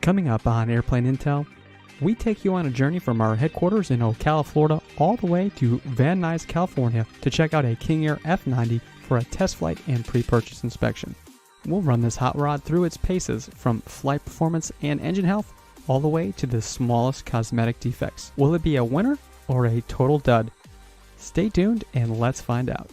Coming up on Airplane Intel, we take you on a journey from our headquarters in Ocala, Florida, all the way to Van Nuys, California to check out a King Air F90 for a test flight and pre-purchase inspection. We'll run this hot rod through its paces from flight performance and engine health all the way to the smallest cosmetic defects. Will it be a winner or a total dud? Stay tuned and let's find out.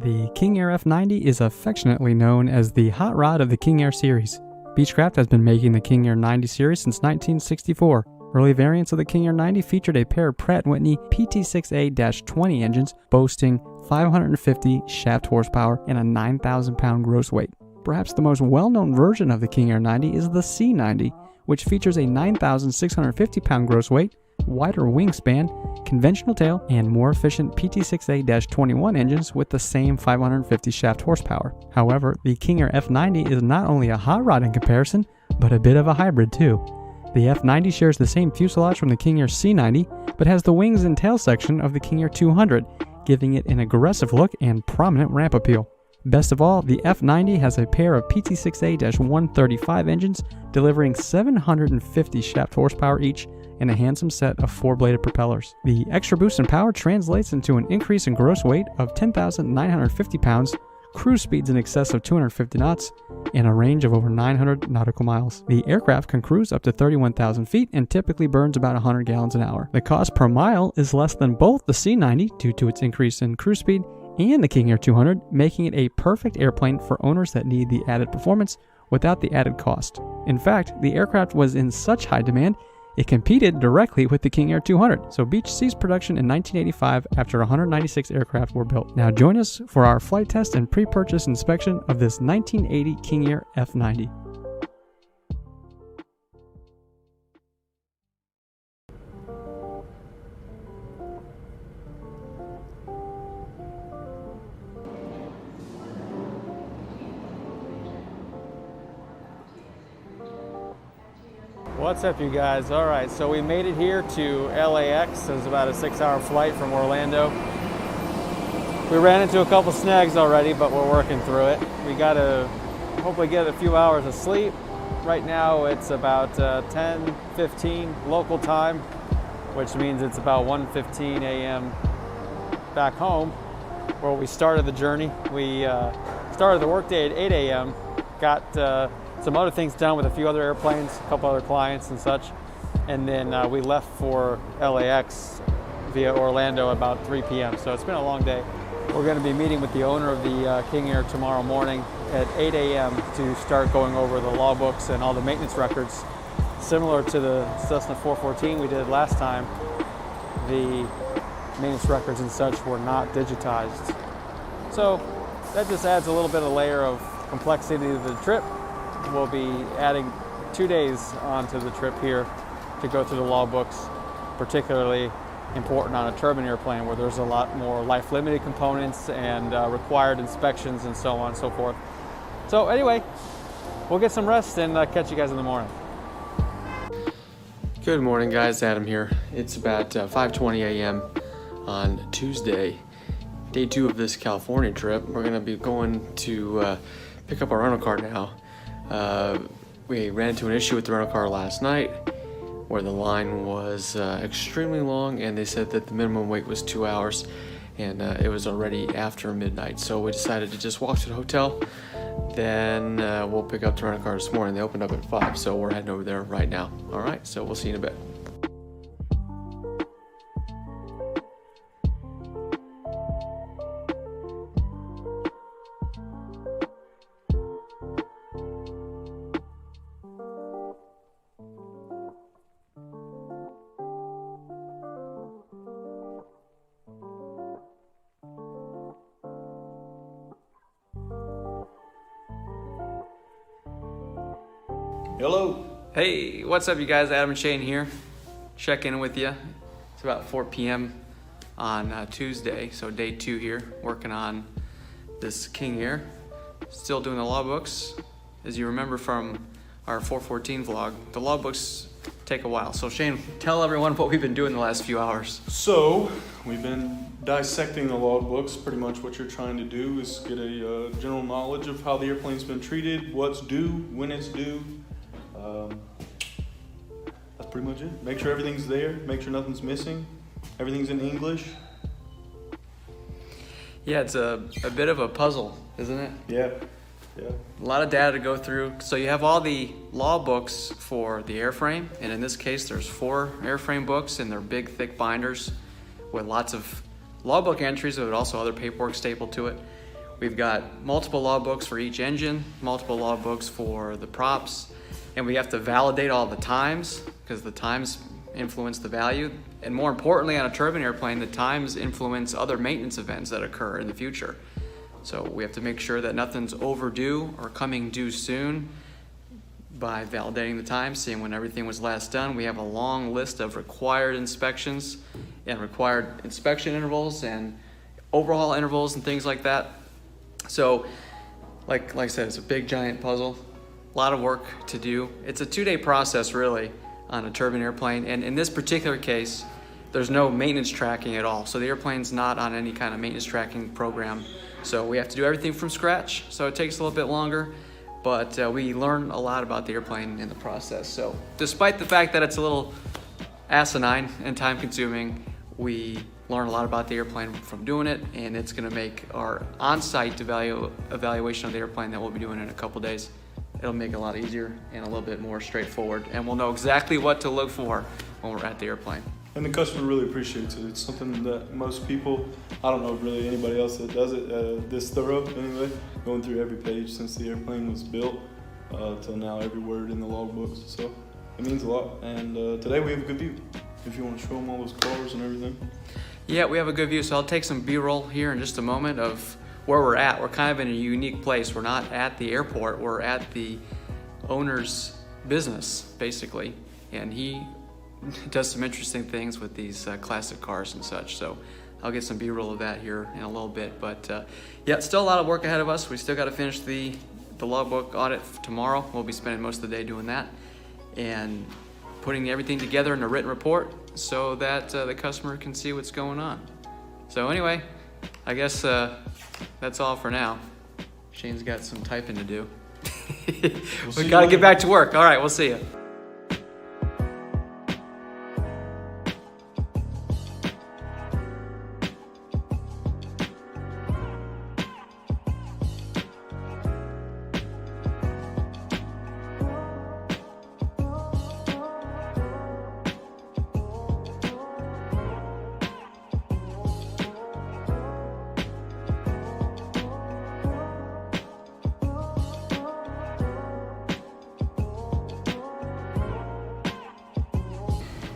The King Air F90 is affectionately known as the hot rod of the King Air series. Beechcraft has been making the King Air 90 series since 1964. Early variants of the King Air 90 featured a pair of Pratt & Whitney PT6A-20 engines boasting 550 shaft horsepower and a 9,000-pound gross weight. Perhaps the most well-known version of the King Air 90 is the C90, which features a 9,650-pound gross weight, wider wingspan, conventional tail, and more efficient PT6A-21 engines with the same 550 shaft horsepower. However, the King Air F90 is not only a hot rod in comparison, but a bit of a hybrid too. The F90 shares the same fuselage from the King Air C90, but has the wings and tail section of the King Air 200, giving it an aggressive look and prominent ramp appeal. Best of all, the F90 has a pair of PT6A-135 engines delivering 750 shaft horsepower each and a handsome set of 4-bladed propellers. The extra boost in power translates into an increase in gross weight of 10,950 pounds, cruise speeds in excess of 250 knots, and a range of over 900 nautical miles. The aircraft can cruise up to 31,000 feet and typically burns about 100 gallons an hour. The cost per mile is less than both the C90 due to its increase in cruise speed and the King Air 200, making it a perfect airplane for owners that need the added performance without the added cost. In fact, the aircraft was in such high demand, it competed directly with the King Air 200, so Beech ceased production in 1985 after 196 aircraft were built. Now join us for our flight test and pre-purchase inspection of this 1980 King Air F90. What's up, you guys? All right, so we made it here to LAX. It was about a 6-hour flight from Orlando. We ran into a couple snags already, but we're working through it. We got to hopefully get a few hours of sleep. Right now it's about 10:15 local time, which means it's about 1:15 a.m. back home where we started the journey. We started the workday at 8 a.m. Got some other things done with a few other airplanes, a couple other clients and such, and then we left for LAX via Orlando about 3 p.m. So it's been a long day. We're going to be meeting with the owner of the King Air tomorrow morning at 8 a.m. to start going over the logbooks and all the maintenance records. Similar to the Cessna 414 we did last time, the maintenance records and such were not digitized. So that just adds a little bit of layer of complexity to the trip. We'll be adding 2 days onto the trip here to go through the logbooks, particularly important on a turbine airplane where there's a lot more life-limited components and required inspections and so on and so forth. So anyway, we'll get some rest and catch you guys in the morning. Good morning, guys. Adam here. It's about 5:20 a.m. on Tuesday, day 2 of this California trip. We're going to be going to pick up our rental car now. We ran into an issue with the rental car last night where the line was extremely long, and they said that the minimum wait was 2 hours, and it was already after midnight. So we decided to just walk to the hotel. Then we'll pick up the rental car this morning. They opened up at 5, so we're heading over there right now. All right, so we'll see you in a bit. Hello. Hey, what's up, you guys? Adam and Shane here. Checking in with you. It's about 4 p.m. on Tuesday, so day 2 here, working on this King Air. Still doing the logbooks. As you remember from our 414 vlog, the logbooks take a while. So Shane, tell everyone what we've been doing the last few hours. So, we've been dissecting the logbooks. Pretty much what you're trying to do is get a general knowledge of how the airplane's been treated, what's due, when it's due. That's pretty much it. Make sure everything's there, make sure nothing's missing, everything's in English. Yeah, it's a bit of a puzzle, isn't it? Yeah. A lot of data to go through. So you have all the law books for the airframe, and in this case there's 4 airframe books, and they're big, thick binders with lots of law book entries, but also other paperwork stapled to it. We've got multiple law books for each engine, multiple law books for the props, and we have to validate all the times, because the times influence the value. And more importantly, on a turbine airplane, the times influence other maintenance events that occur in the future. So we have to make sure that nothing's overdue or coming due soon by validating the time, seeing when everything was last done. We have a long list of required inspections and required inspection intervals and overhaul intervals and things like that. So like I said, it's a big giant puzzle, a lot of work to do. It's a 2-day process really on a turbine airplane, and in this particular case there's no maintenance tracking at all. So the airplane's not on any kind of maintenance tracking program. So we have to do everything from scratch, so it takes a little bit longer, but we learn a lot about the airplane in the process. So despite the fact that it's a little asinine and time consuming, we learn a lot about the airplane from doing it, and it's gonna make our on-site evaluation of the airplane that we'll be doing in a couple days, it'll make it a lot easier and a little bit more straightforward, and we'll know exactly what to look for when we're at the airplane. And the customer really appreciates it. It's something that most people, I don't know if really anybody else that does it this thorough anyway, going through every page since the airplane was built till now, every word in the logbooks. So it means a lot. And today we have a good view. If you want to show them all those cars and everything. Yeah, we have a good view. So I'll take some B-roll here in just a moment of where we're at. We're kind of in a unique place. We're not at the airport. We're at the owner's business, basically. And he does some interesting things with these classic cars and such. So I'll get some B-roll of that here in a little bit. But yeah, still a lot of work ahead of us. We still got to finish the logbook audit tomorrow. We'll be spending most of the day doing that and putting everything together in a written report so that the customer can see what's going on. So anyway, I guess that's all for now. Shane's got some typing to do. We got to get back to work. All right, we'll see you.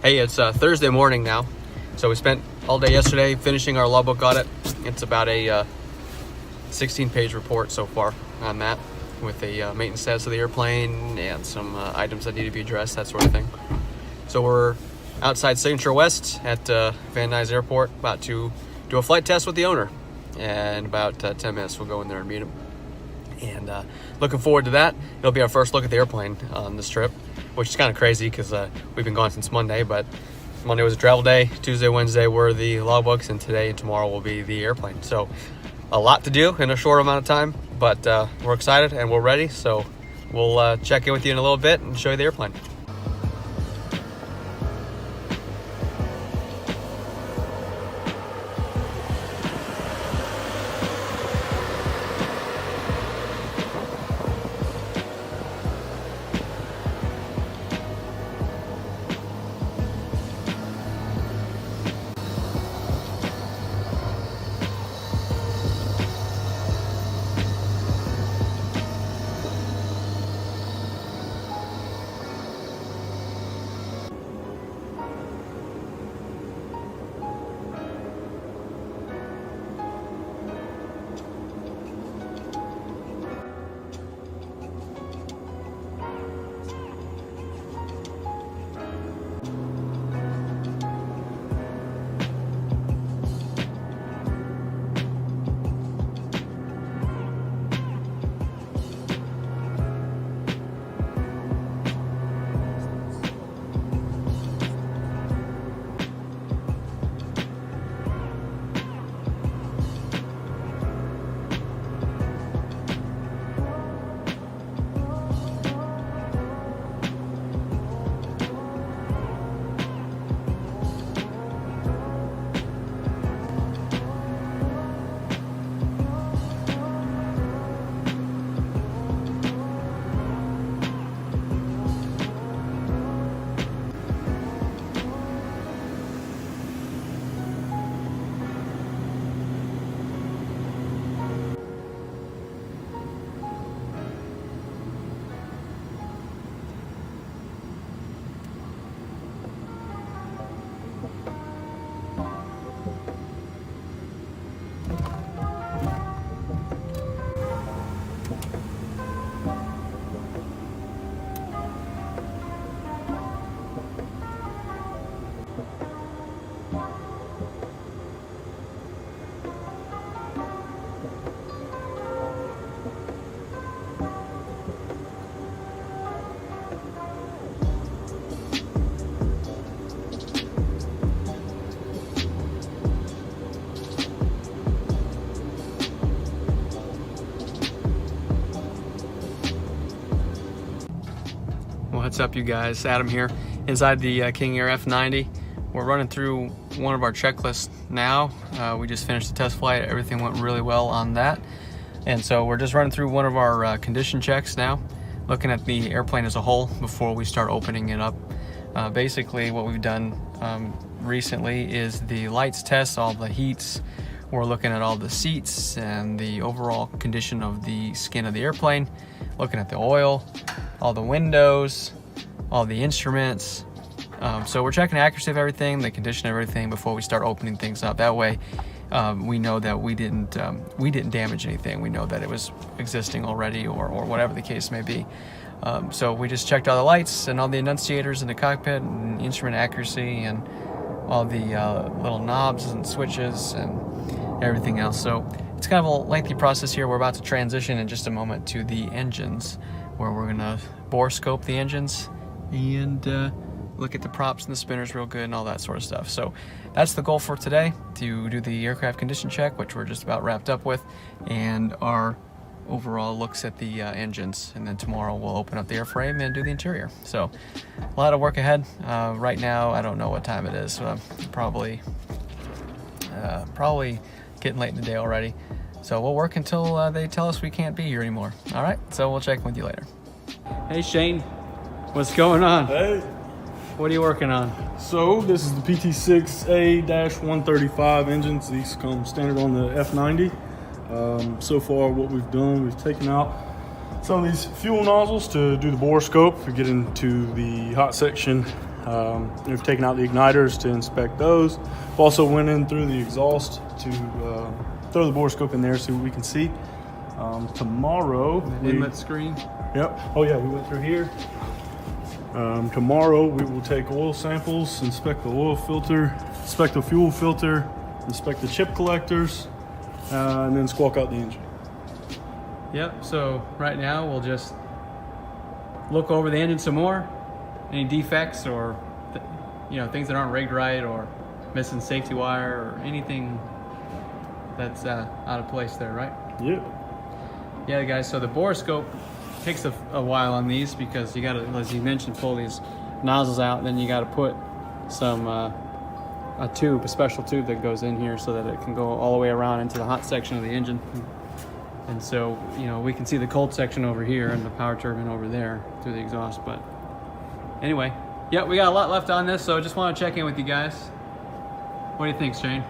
Hey, it's Thursday morning now. So we spent all day yesterday finishing our logbook audit. It's about a 16-page report so far on that, with a maintenance status of the airplane and some items that need to be addressed, that sort of thing. So we're outside Signature West at Van Nuys Airport, about to do a flight test with the owner. And about 10 minutes we'll go in there and meet him. And looking forward to that. It'll be our first look at the airplane on this trip, which is kind of crazy because we've been gone since Monday, but Monday was a travel day, Tuesday, Wednesday were the logbooks, and today and tomorrow will be the airplane. So a lot to do in a short amount of time, but we're excited and we're ready. So we'll check in with you in a little bit and show you the airplane. up, you guys? Adam here, inside the King Air F90. We're running through one of our checklists now. We just finished the test flight. Everything went really well on that. And so we're just running through one of our condition checks now, looking at the airplane as a whole before we start opening it up. Basically, what we've done recently is the lights test, all the heats. We're looking at all the seats and the overall condition of the skin of the airplane, looking at the oil, all the windows, all the instruments. So we're checking the accuracy of everything, the condition of everything before we start opening things up. That way, we know that we didn't damage anything. We know that it was existing already, or whatever the case may be. So we just checked all the lights and all the enunciators in the cockpit, and instrument accuracy, and all the little knobs and switches and everything else. So it's kind of a lengthy process here. We're about to transition in just a moment to the engines, where we're gonna bore scope the engines and look at the props and the spinners real good and all that sort of stuff. So that's the goal for today, to do the aircraft condition check, which we're just about wrapped up with, and our overall looks at the engines. And then tomorrow we'll open up the airframe and do the interior. So a lot of work ahead. Right now, I don't know what time it is. Probably getting late in the day already. So we'll work until they tell us we can't be here anymore. All right, so we'll check with you later. Hey Shane, what's going on? Hey. What are you working on? So this is the PT6A-135 engines. These come standard on the F90. So far what we've done, we've taken out some of these fuel nozzles to do the bore scope. We get into the hot section. We've taken out the igniters to inspect those. We've also went in through the exhaust to throw the bore scope in there, see what we can see. Tomorrow, Inlet screen. Yep. Oh yeah, we went through here. Tomorrow we will take oil samples, inspect the oil filter, inspect the fuel filter, inspect the chip collectors, and then squawk out the engine. Yep, so right now we'll just look over the engine some more. Any defects or things that aren't rigged right, or missing safety wire, or anything that's out of place there, right? Yep. Yeah, guys, so the bore scope takes a while on these, because you gotta, as you mentioned, pull these nozzles out, and then you gotta put some a special tube that goes in here so that it can go all the way around into the hot section of the engine. And so, we can see the cold section over here and the power turbine over there through the exhaust. But anyway, yeah, we got a lot left on this, so I just want to check in with you guys. What do you think, Shane?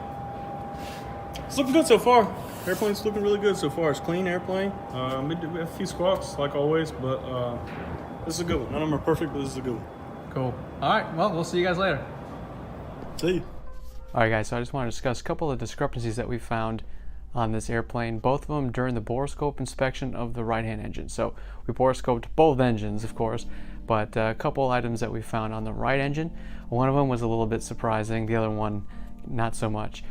It's looking good so far. Airplane's looking really good so far. It's a clean airplane. We have a few squawks like always, but this is a good one. None of them are perfect, but this is a good one. Cool. All right, well, we'll see you guys later. See you. All right, guys, so I just want to discuss a couple of discrepancies that we found on this airplane, both of them during the bore scope inspection of the right-hand engine. So we bore scoped both engines, of course, but a couple items that we found on the right engine. One of them was a little bit surprising, the other one not so much.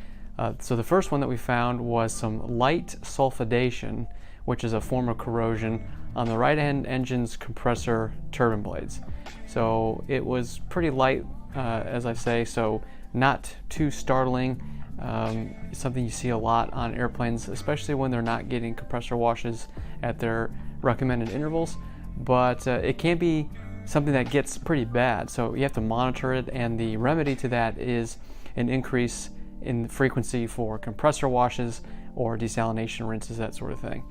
So the first one that we found was some light sulfidation, which is a form of corrosion on the right-hand engine's compressor turbine blades. So it was pretty light, as I say, so not too startling. It's something you see a lot on airplanes, especially when they're not getting compressor washes at their recommended intervals, but it can be something that gets pretty bad, so you have to monitor it, and the remedy to that is an increase in frequency for compressor washes or desalination rinses, that sort of thing.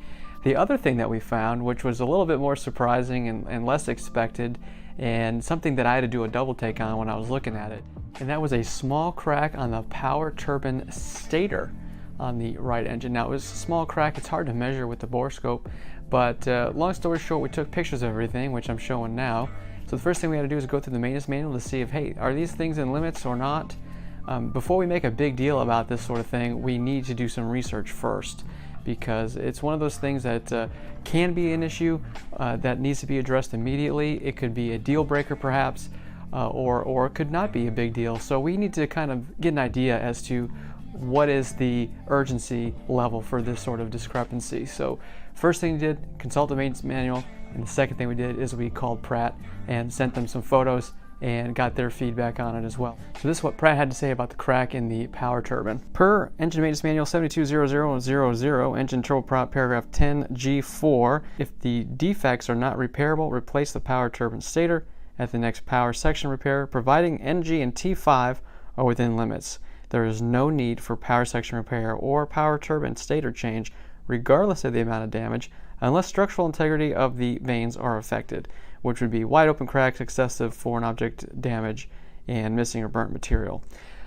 The other thing that we found, which was a little bit more surprising and less expected, and something that I had to do a double take on when I was looking at it, and that was a small crack on the power turbine stator on the right engine. Now, it was a small crack, it's hard to measure with the bore scope, but long story short, we took pictures of everything, which I'm showing now. So the first thing we had to do is go through the maintenance manual to see if, hey, are these things in limits or not? Before we make a big deal about this sort of thing, we need to do some research first, because it's one of those things that can be an issue that needs to be addressed immediately. It could be a deal breaker perhaps, or it could not be a big deal. So we need to kind of get an idea as to what is the urgency level for this sort of discrepancy. So first thing we did, consult the maintenance manual, and the second thing we did is we called Pratt and sent them some photos and got their feedback on it as well. So this is what Pratt had to say about the crack in the power turbine. Per Engine Maintenance Manual 720000, Engine Turboprop Paragraph 10G4, if the defects are not repairable, replace the power turbine stator at the next power section repair, providing NG and T5 are within limits. There is no need for power section repair or power turbine stator change, regardless of the amount of damage, unless structural integrity of the vanes are affected, which would be wide open cracks, excessive foreign object damage, and missing or burnt material.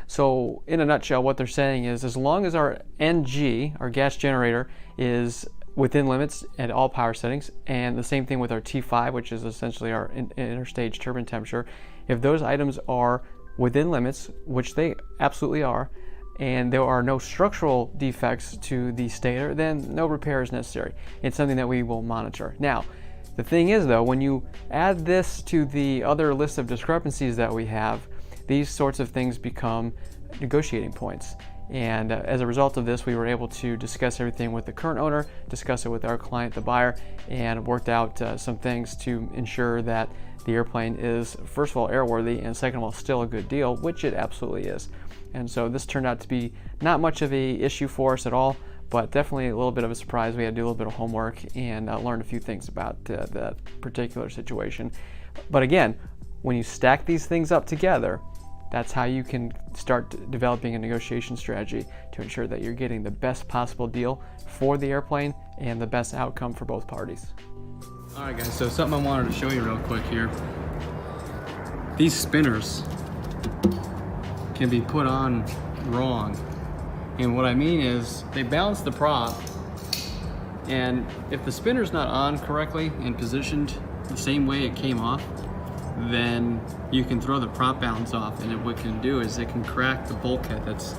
So in a nutshell, what they're saying is as long as our NG, our gas generator, is within limits at all power settings, and the same thing with our T5, which is essentially our interstage turbine temperature, if those items are within limits, which they absolutely are, and there are no structural defects to the stator, then no repair is necessary. It's something that we will monitor. Now, the thing is though, when you add this to the other list of discrepancies that we have, these sorts of things become negotiating points. And as a result of this, we were able to discuss everything with the current owner, discuss it with our client, the buyer, and worked out some things to ensure that the airplane is, first of all, airworthy, and second of all, still a good deal, which it absolutely is. And so this turned out to be not much of a issue for us at all, but definitely a little bit of a surprise. We had to do a little bit of homework and learn a few things about that particular situation. But again, when you stack these things up together, that's how you can start developing a negotiation strategy to ensure that you're getting the best possible deal for the airplane and the best outcome for both parties. All right, guys, so something I wanted to show you real quick here. These spinners can be put on wrong. And what I mean is they balance the prop, and if the spinner's not on correctly and positioned the same way it came off, then you can throw the prop balance off, and what it can do is it can crack the bulkhead that's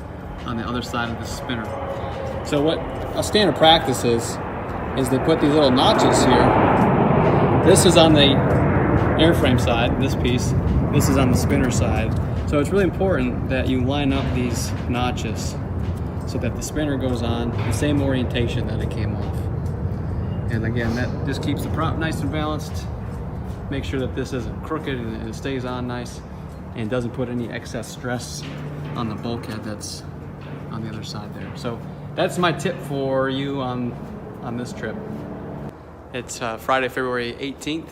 on the other side of the spinner. So what a standard practice is they put these little notches here. This is on the airframe side, this piece. This is on the spinner side. So it's really important that you line up these notches so that the spinner goes on the same orientation that it came off. And again, that just keeps the prop nice and balanced. Make sure that this isn't crooked and it stays on nice and doesn't put any excess stress on the bulkhead that's on the other side there. So that's my tip for you on this trip. It's Friday, February 18th.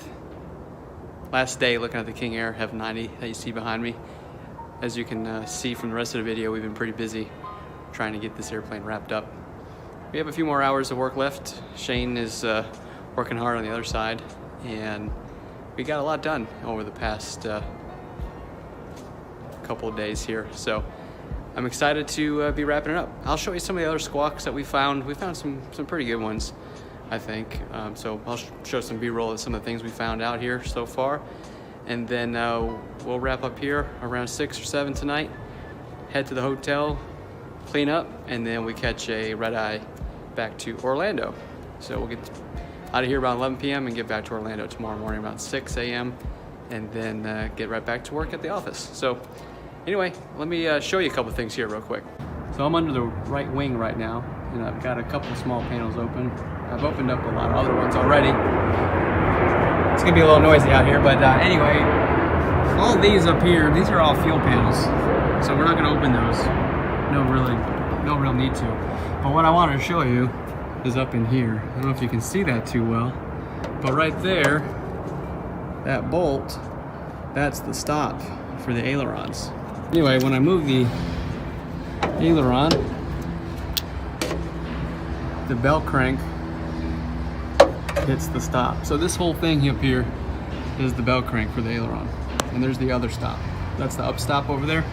Last day looking at the King Air F90 that you see behind me. As you can see from the rest of the video, we've been pretty busy trying to get this airplane wrapped up. We have a few more hours of work left. Shane is working hard on the other side, and we got a lot done over the past couple of days here. So I'm excited to be wrapping it up. I'll show you some of the other squawks that we found. We found some pretty good ones, I think. So I'll show some B-roll of some of the things we found out here so far. And then we'll wrap up here around 6 or 7 tonight, head to the hotel, clean up, and then we catch a red-eye back to Orlando. So we'll get out of here around 11 p.m. and get back to Orlando tomorrow morning around 6 a.m. and then get right back to work at the office. So anyway, let me show you a couple things here real quick. So I'm under the right wing right now, and I've got a couple small panels open. I've opened up a lot of other ones already. It's gonna be a little noisy out here, but anyway, all these up here, these are all fuel panels. So we're not gonna open those. No real need to. But what I wanted to show you is up in here. I don't know if you can see that too well, but right there, that bolt, that's the stop for the ailerons. Anyway, when I move the aileron, the belt crank hits the stop. So this whole thing up here is the belt crank for the aileron. And there's the other stop. That's the up stop over there.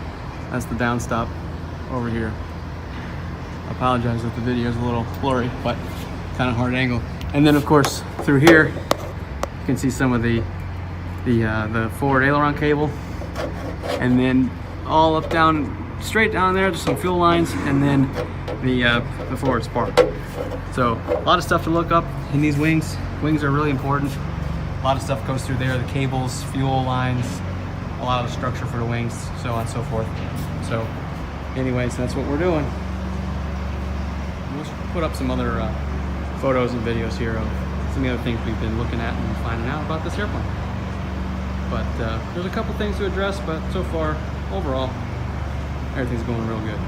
That's the down stop over here. I apologize if the video is a little blurry, but kind of hard angle. And then of course through here, you can see some of the forward aileron cable. And then all up down, straight down there, there's some fuel lines, and then the forward spark. So a lot of stuff to look up in these wings. Wings are really important. A lot of stuff goes through there, the cables, fuel lines, a lot of the structure for the wings, so on and so forth. So anyways, that's what we're doing. We'll put up some other photos and videos here of some of the other things we've been looking at and finding out about this airplane. But there's a couple things to address, but so far, overall, everything's going real good.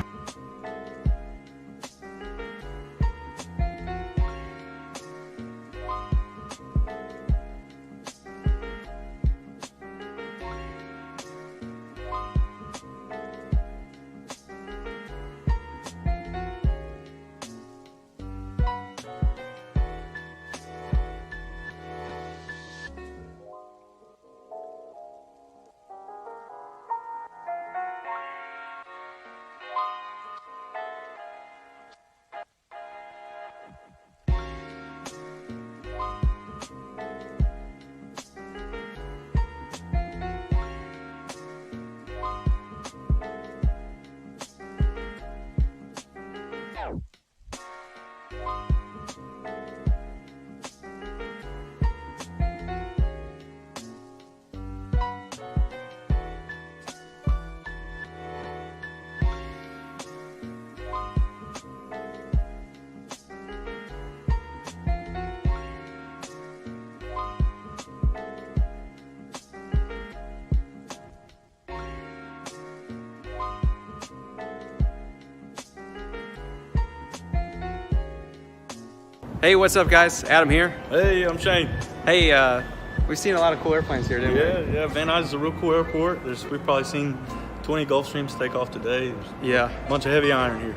Hey, what's up, guys? Adam here. Hey, I'm Shane. Hey, we've seen a lot of cool airplanes here, didn't we? Yeah. Van Nuys is a real cool airport. We've probably seen 20 Gulfstreams take off today. There's Yeah. a bunch of heavy iron here.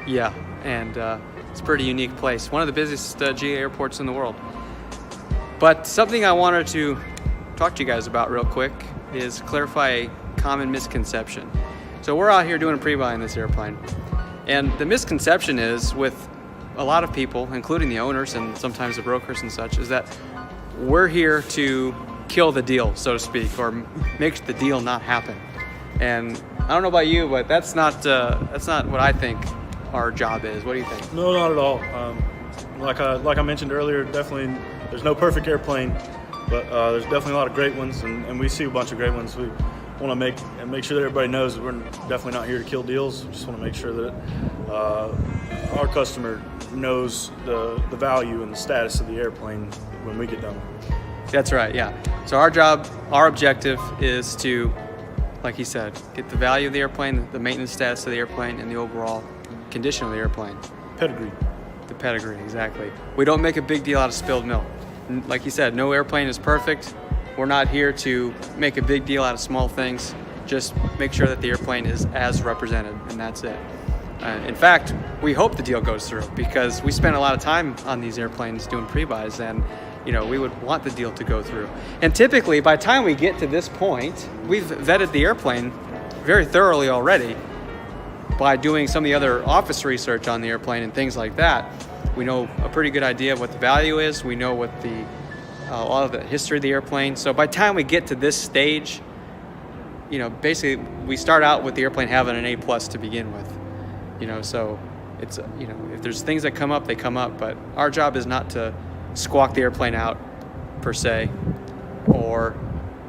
Yeah, and it's a pretty unique place. One of the busiest GA airports in the world. But something I wanted to talk to you guys about real quick is clarify a common misconception. So we're out here doing a pre-buy in this airplane. And the misconception is with a lot of people, including the owners and sometimes the brokers and such, is that we're here to kill the deal, so to speak, or make the deal not happen. And I don't know about you, but that's not what I think our job is. What do you think? No, not at all. Like I mentioned earlier, definitely there's no perfect airplane, but there's definitely a lot of great ones, and we see a bunch of great ones. We want to make sure that everybody knows that we're definitely not here to kill deals. We just want to make sure that our customer knows the value and the status of the airplane when we get done. That's right, yeah. So our job, our objective is to, like he said, get the value of the airplane, the maintenance status of the airplane, and the overall condition of the airplane. Pedigree. The pedigree, exactly. We don't make a big deal out of spilled milk. Like you said, no airplane is perfect. We're not here to make a big deal out of small things. Just make sure that the airplane is as represented, and that's it. In fact, we hope the deal goes through because we spend a lot of time on these airplanes doing pre-buys, and we would want the deal to go through. And typically, by the time we get to this point, we've vetted the airplane very thoroughly already by doing some of the other office research on the airplane and things like that. We know a pretty good idea of what the value is. We know what a lot of the history of the airplane. So by the time we get to this stage, basically we start out with the airplane having an A+ to begin with. So it's, if there's things that come up, they come up. But our job is not to squawk the airplane out, per se, or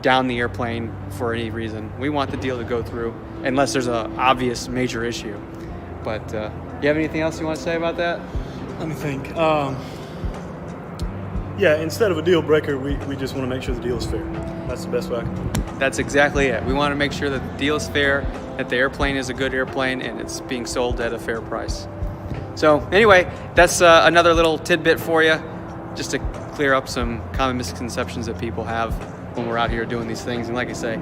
down the airplane for any reason. We want the deal to go through, unless there's an obvious major issue. But you have anything else you want to say about that? Let me think. Yeah, instead of a deal breaker, we just want to make sure the deal is fair. That's the best way I can do it. That's exactly it. We want to make sure that the deal is fair, that the airplane is a good airplane, and it's being sold at a fair price. So anyway, that's another little tidbit for you, just to clear up some common misconceptions that people have when we're out here doing these things. And like I say,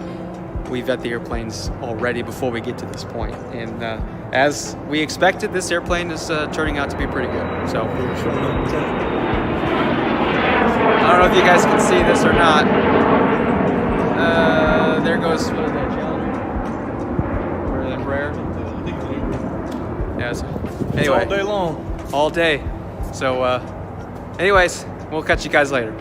we vet the airplanes already before we get to this point. And as we expected, this airplane is turning out to be pretty good. So I don't know if you guys can see this or not. There goes, what is that, Challenger? Or that Rare? Yes. Anyway. It's all day long. All day. So anyways, we'll catch you guys later.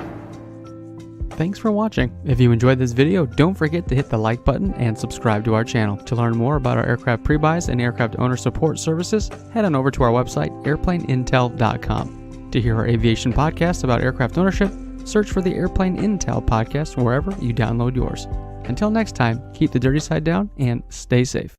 Thanks for watching. If you enjoyed this video, don't forget to hit the like button and subscribe to our channel. To learn more about our aircraft pre-buys and aircraft owner support services, head on over to our website, airplaneintel.com. To hear our aviation podcast about aircraft ownership, search for the Airplane Intel podcast wherever you download yours. Until next time, keep the dirty side down and stay safe.